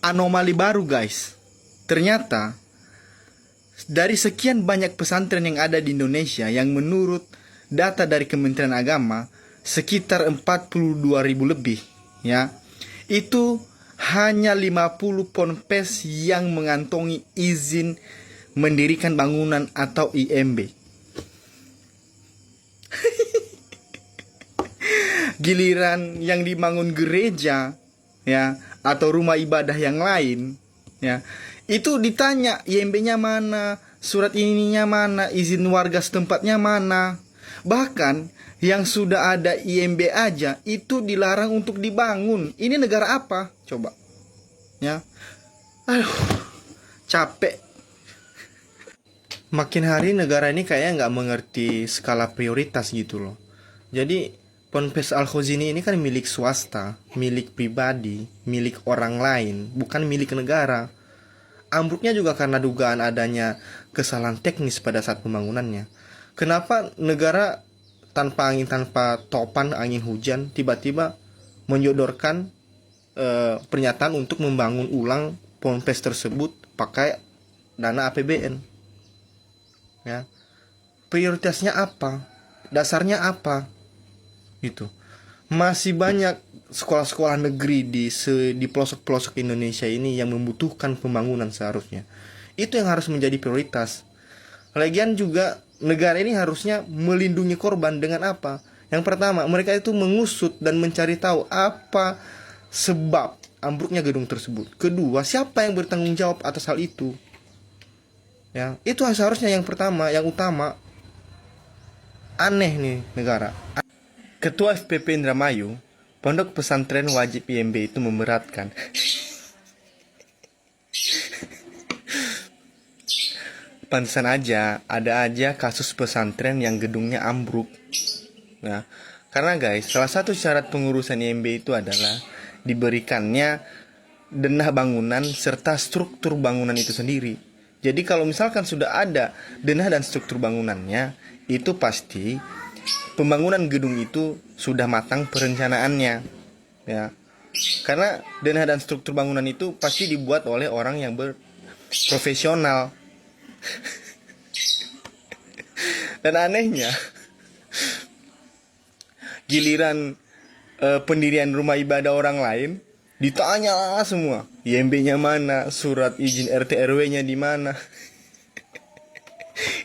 anomali baru, guys. Ternyata dari sekian banyak pesantren yang ada di Indonesia, yang menurut data dari Kementerian Agama sekitar 42.000 lebih, ya, itu hanya 50 ponpes yang mengantongi izin mendirikan bangunan atau IMB. Giliran yang dibangun gereja, ya, atau rumah ibadah yang lain, ya, itu ditanya IMB-nya mana, surat ininya mana, izin warga setempatnya mana. Bahkan yang sudah ada IMB aja itu dilarang untuk dibangun. Ini negara apa? Coba. Ya. Aduh, capek. Makin hari negara ini kayaknya nggak mengerti skala prioritas gitu loh. Jadi Ponpes Al-Khozini ini kan milik swasta, milik pribadi, milik orang lain, bukan milik negara. Ambruknya juga karena dugaan adanya kesalahan teknis pada saat pembangunannya. Kenapa negara tanpa angin, tanpa topan angin hujan, tiba-tiba menyodorkan pernyataan untuk membangun ulang ponpes tersebut pakai dana APBN? Ya, prioritasnya apa? Dasarnya apa? Gitu. Masih banyak sekolah-sekolah negeri di pelosok-pelosok Indonesia ini yang membutuhkan pembangunan seharusnya. Itu yang harus menjadi prioritas. Lagian juga negara ini harusnya melindungi korban dengan apa? Yang pertama, mereka itu mengusut dan mencari tahu apa sebab ambruknya gedung tersebut. Kedua, siapa yang bertanggung jawab atas hal itu? Ya, itu seharusnya yang pertama, yang utama. Aneh nih negara. Ketua FPP Indramayu, pondok pesantren wajib IMB itu memberatkan. Pantesan aja, ada aja kasus pesantren yang gedungnya ambruk. Nah, karena guys, salah satu syarat pengurusan IMB itu adalah diberikannya denah bangunan serta struktur bangunan itu sendiri. Jadi kalau misalkan sudah ada denah dan struktur bangunannya, itu pasti pembangunan gedung itu sudah matang perencanaannya, ya. Karena denah dan struktur bangunan itu pasti dibuat oleh orang yang berprofesional. Dan anehnya, giliran pendirian rumah ibadah orang lain ditanya semua, IMB-nya mana, surat izin RT RW-nya di mana.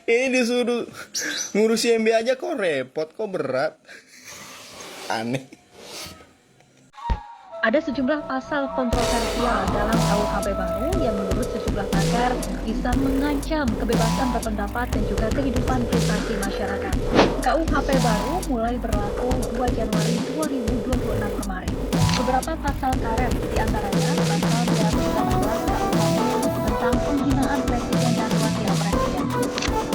Ini disuruh ngurus IMB aja kok repot, kok berat. Aneh. Ada sejumlah pasal kontroversial dalam KUHP baru yang menurut sejumlah pakar bisa mengancam kebebasan berpendapat dan juga kehidupan privasi masyarakat. KUHP baru mulai berlaku 2 Januari 2026 kemarin. Beberapa pasal karet diantaranya pasal 218 KUHP tentang penghinaan presiden dan wakil presiden.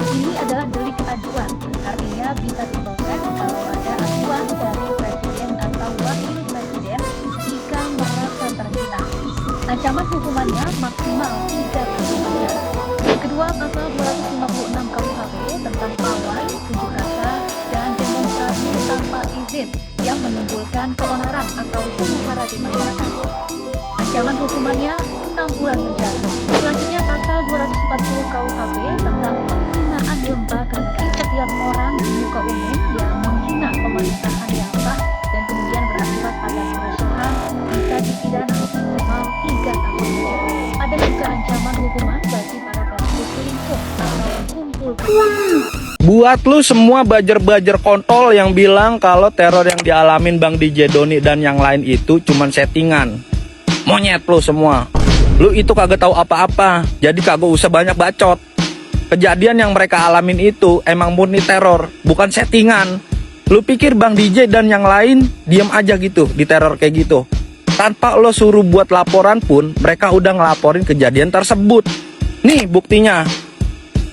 Ini adalah delik aduan, artinya bisa diproses kalau ada aduan dari presiden atau wakil presiden jika merasa terhina. Ancaman hukumannya maksimal 3 tahun penjara. Kedua, pasal 256 KUHP tentang pawai, unjuk rasa, dan demonstrasi tanpa izin yang menimbulkan keonaran atau huru-hara di masyarakat. Ancaman hukumannya 6 bulan penjara. Selanjutnya, pasal 240 KUHP tentang penghinaan lembaga bagi setiap orang di muka umum yang menghina pemerintahan yang sah dan kemudian berakibat pada kerusuhan bisa dipidana maksimal 3 tahun penjara. Ada juga ancaman hukuman bagi para pelaku selingkuh atau kumpul. Buat lu semua bajer-bajer kontol yang bilang kalau teror yang dialamin Bang DJ Doni dan yang lain itu cuman settingan. Monyet lu semua. Lu itu kagak tahu apa-apa, jadi kagak usah banyak bacot. Kejadian yang mereka alamin itu emang murni teror, bukan settingan. Lu pikir Bang DJ dan yang lain diem aja gitu di teror kayak gitu? Tanpa lo suruh buat laporan pun, mereka udah ngelaporin kejadian tersebut. Nih buktinya.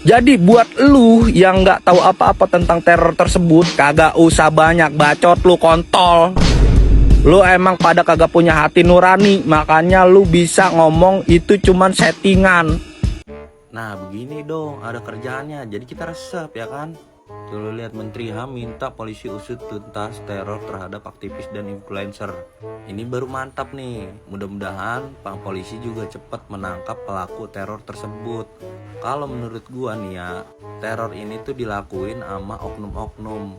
Jadi buat lu yang nggak tahu apa-apa tentang teror tersebut, kagak usah banyak bacot lu kontol. Lu emang pada kagak punya hati nurani, makanya lu bisa ngomong itu cuman settingan. Nah begini dong, ada kerjaannya, jadi kita resep ya kan. Tuh lu lihat Menteri HAM minta polisi usut tuntas teror terhadap aktivis dan influencer. Ini baru mantap nih. Mudah-mudahan Pak Polisi juga cepat menangkap pelaku teror tersebut. Kalau menurut gua nih ya, teror ini tuh dilakuin sama oknum-oknum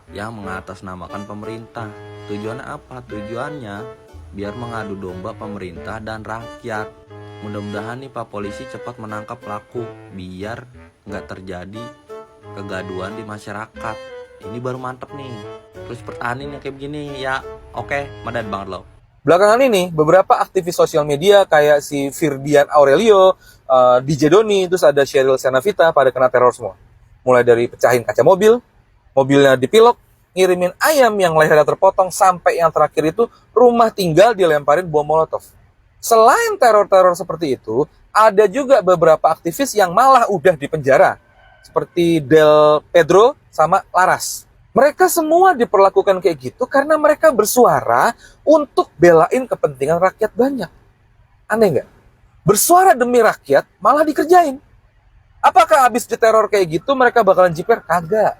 yang mengatasnamakan pemerintah. Tujuannya apa? Tujuannya biar mengadu domba pemerintah dan rakyat. Mudah-mudahan nih Pak Polisi cepat menangkap pelaku biar nggak terjadi kegaduhan di masyarakat. Ini baru mantep nih. Terus pertahanin yang kayak begini ya. Oke, madan banget lo. Belakangan ini, beberapa aktivis sosial media kayak si Firdian Aurelio, DJ Doni, terus ada Sheryl Senavita pada kena teror semua. Mulai dari pecahin kaca mobil, mobilnya dipilok, ngirimin ayam yang lehernya terpotong, sampai yang terakhir itu rumah tinggal dilemparin bom molotov. Selain teror-teror seperti itu, ada juga beberapa aktivis yang malah udah dipenjara, seperti Del Pedro sama Laras. Mereka semua diperlakukan kayak gitu karena mereka bersuara untuk belain kepentingan rakyat banyak. Aneh nggak? Bersuara demi rakyat malah dikerjain. Apakah habis diteror kayak gitu mereka bakalan jiper? Kagak.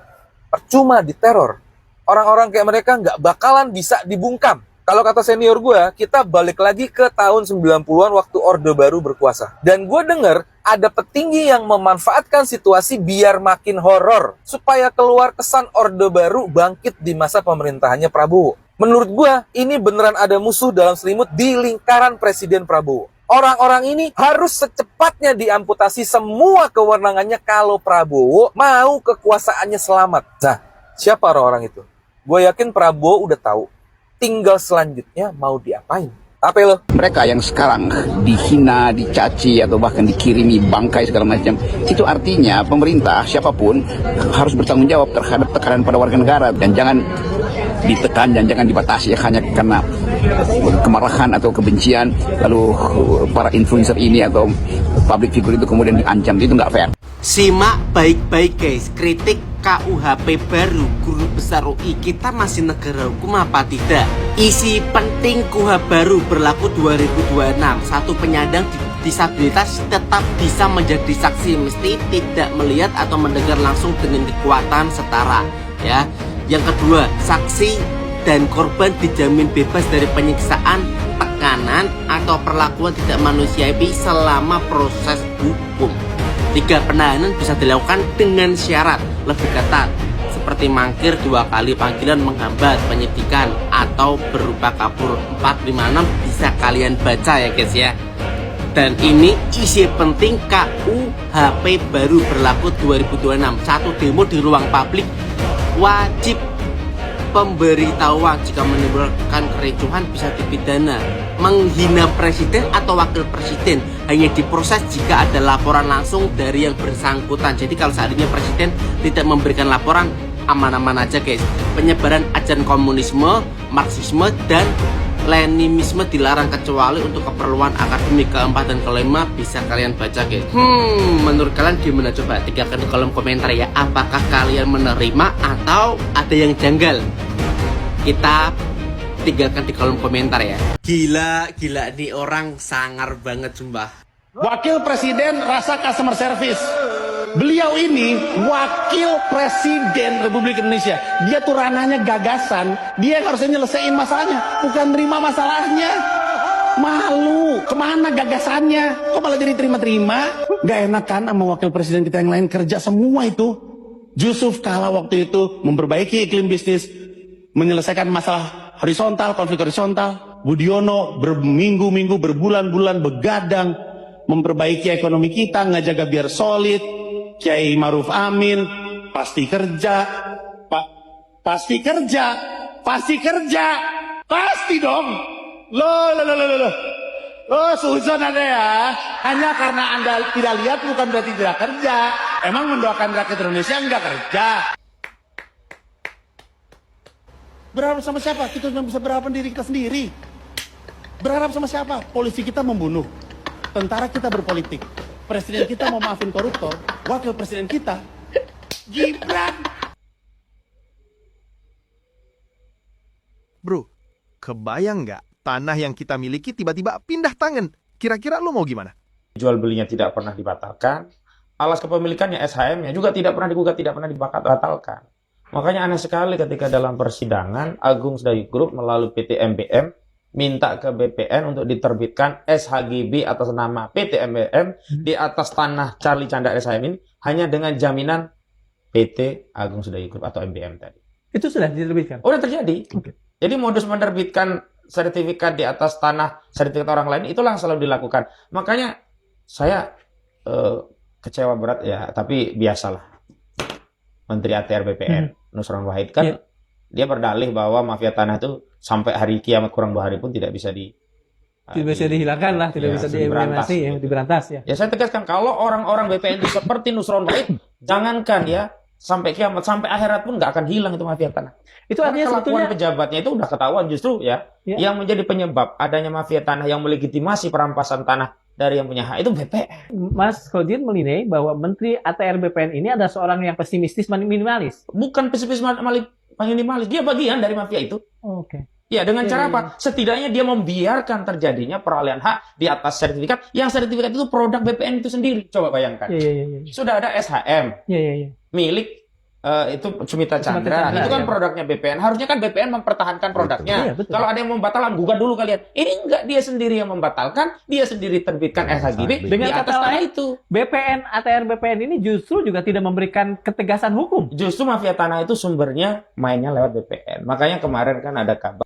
Percuma diteror. Orang-orang kayak mereka nggak bakalan bisa dibungkam. Kalau kata senior gue, kita balik lagi ke tahun 90-an waktu Orde Baru berkuasa. Dan gue denger ada petinggi yang memanfaatkan situasi biar makin horor. Supaya keluar kesan Orde Baru bangkit di masa pemerintahannya Prabowo. Menurut gue, ini beneran ada musuh dalam selimut di lingkaran Presiden Prabowo. Orang-orang ini harus secepatnya diamputasi semua kewenangannya kalau Prabowo mau kekuasaannya selamat. Nah, siapa orang-orang itu? Gue yakin Prabowo udah tahu. Tinggal selanjutnya mau diapain. Apa lo? Mereka yang sekarang dihina, dicaci, atau bahkan dikirimi bangkai segala macam, itu artinya pemerintah siapapun harus bertanggung jawab terhadap tekanan pada warga negara, dan jangan ditekan dan jangan dibatasi hanya karena kemarahan atau kebencian, lalu para influencer ini atau public figure itu kemudian diancam. Itu nggak fair. Simak baik-baik guys, kritik KUHP baru guru besar UI, kita masih negara hukum apa tidak? Isi penting KUHP baru berlaku 2026. Satu penyandang disabilitas tetap bisa menjadi saksi meski tidak melihat atau mendengar langsung dengan kekuatan setara ya. Yang kedua, saksi dan korban dijamin bebas dari penyiksaan, tekanan atau perlakuan tidak manusiawi selama proses hukum. 3, penahanan bisa dilakukan dengan syarat lebih ketat, seperti mangkir 2 kali panggilan, menghambat penyidikan, atau berupa kabur. 4, 5, 6 bisa kalian baca ya guys ya. Dan ini isi penting KUHP baru berlaku 2026. 1, demo di ruang publik wajib pemberitahuan, jika menimbulkan kericuhan bisa dipidana. Menghina presiden atau wakil presiden hanya diproses jika ada laporan langsung dari yang bersangkutan. Jadi kalau seandainya presiden tidak memberikan laporan, aman-aman aja guys. Penyebaran ajaran komunisme, marxisme, dan leninisme dilarang kecuali untuk keperluan akademik. 4 dan 5 bisa kalian baca guys. Menurut kalian gimana? Coba tinggalkan di kolom komentar ya. Apakah kalian menerima atau ada yang janggal? Kita tinggalkan di kolom komentar ya. Gila nih orang sangar banget sumpah. Wakil Presiden rasa customer service. Beliau ini Wakil Presiden Republik Indonesia. Dia tuh ranahnya gagasan. Dia yang harusnya nyelesain masalahnya, bukan nerima masalahnya. Malu, kemana gagasannya? Kok malah jadi terima-terima? Gak enak kan sama Wakil Presiden kita yang lain kerja semua itu. Yusuf Kala waktu itu memperbaiki iklim bisnis, menyelesaikan masalah horizontal, konflik horizontal. Budiono berminggu-minggu, berbulan-bulan begadang memperbaiki ekonomi kita, ngejaga biar solid. Kiai Maruf Amin pasti kerja, pasti kerja, pasti dong. Loh, suzon ada ya. Hanya karena Anda tidak lihat bukan berarti tidak kerja. Emang mendoakan rakyat Indonesia enggak kerja? Berharap sama siapa? Kita cuma bisa berharap diri kita sendiri. Berharap sama siapa? Polisi kita membunuh, tentara kita berpolitik, presiden kita mau maafin koruptor, wakil presiden kita Gibran. Bro, kebayang nggak tanah yang kita miliki tiba-tiba pindah tangan? Kira-kira lu mau gimana? Jual belinya tidak pernah dibatalkan, alas kepemilikannya, SHM-nya juga tidak pernah digugat, tidak pernah dibatalkan. Makanya aneh sekali ketika dalam persidangan Agung Sedayu Group melalui PT MBM minta ke BPN untuk diterbitkan SHGB atas nama PT MBM di atas tanah Charlie Chandra SHM ini hanya dengan jaminan PT Agung Sedayu Group atau MBM tadi. Itu sudah diterbitkan? Udah terjadi. Jadi modus menerbitkan sertifikat di atas tanah sertifikat orang lain itulah yang selalu dilakukan. Makanya saya kecewa berat ya, tapi biasalah. Menteri ATR BPN Nusron Wahid kan dia berdalih bahwa mafia tanah itu sampai hari kiamat kurang 2 hari pun tidak bisa dihilangkan lah, tidak bisa dieliminasi, ya, diberantas ya. Ya saya tegaskan kalau orang-orang BPN itu seperti Nusron Wahid, jangankan ya sampai kiamat, sampai akhirat pun nggak akan hilang itu mafia tanah. Itu artinya kelakuan sebetulnya pejabatnya itu udah ketahuan justru ya, yang menjadi penyebab adanya mafia tanah yang melegitimasi perampasan tanah dari yang punya hak itu BPN. Mas Khodin menilai bahwa Menteri ATR BPN ini adalah seorang yang pesimistis minimalis. Bukan pesimis minimalis, dia bagian dari mafia itu. Oke. Ya, dengan cara apa? Setidaknya dia membiarkan terjadinya peralihan hak di atas sertifikat, yang sertifikat itu produk BPN itu sendiri. Coba bayangkan. Sudah ada SHM milik itu Sumita Chandra. Itu kan produknya BPN. Harusnya kan BPN mempertahankan produknya. Kalau ada yang membatalkan, gugat dulu kalian. Ini enggak, dia sendiri yang membatalkan, dia sendiri terbitkan SHGB Dengan di atas kata tanah lain, itu. BPN, ATR BPN ini justru juga tidak memberikan ketegasan hukum. Justru mafia tanah itu sumbernya mainnya lewat BPN. Makanya kemarin kan ada kabar